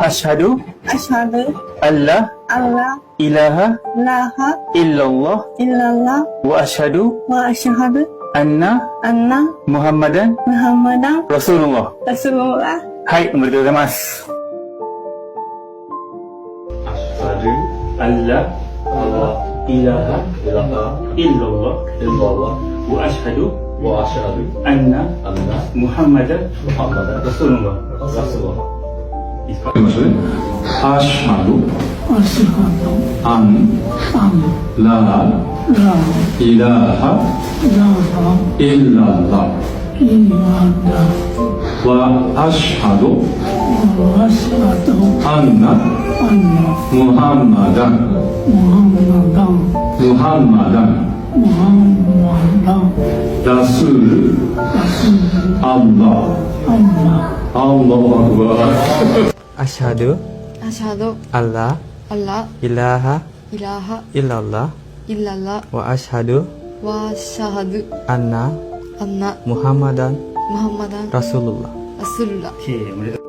আশহাদু আশহাদু আল্লাহ আল্লাহ ইলাহা ইলাহা ইল্লাল্লাহ ইল্লাল্লাহ ওয়া আশহাদু ওয়া আশহাদু আন্না আন্না মুহাম্মাদান মুহাম্মাদান রাসূলুল্লাহ। রাসূলুল্লাহ। はい、おめでとうございます。アシハドアッライラハイッラッラわアシハドアンナムハンマダンラスールラいいですか？アシハドアシハドアンラライラハライッラッライラダわアシハドワシハドアンナアンナムハンマダンムハンマダンムハンマダンムハンマダンラスールラスールアッラアンナアンラアクバー。 আশহাদু আশহাদু আল্লাহ আল্লাহ ইলাহা ইলাহা ইল্লাল্লাহ ইল্লাল্লাহ ওয়া আশহাদু ওয়া আশহাদু আন্না আন্না মুহাম্মাদান মুহাম্মাদান রাসূলুল্লাহ। রাসূলুল্লাহ।おめでとう。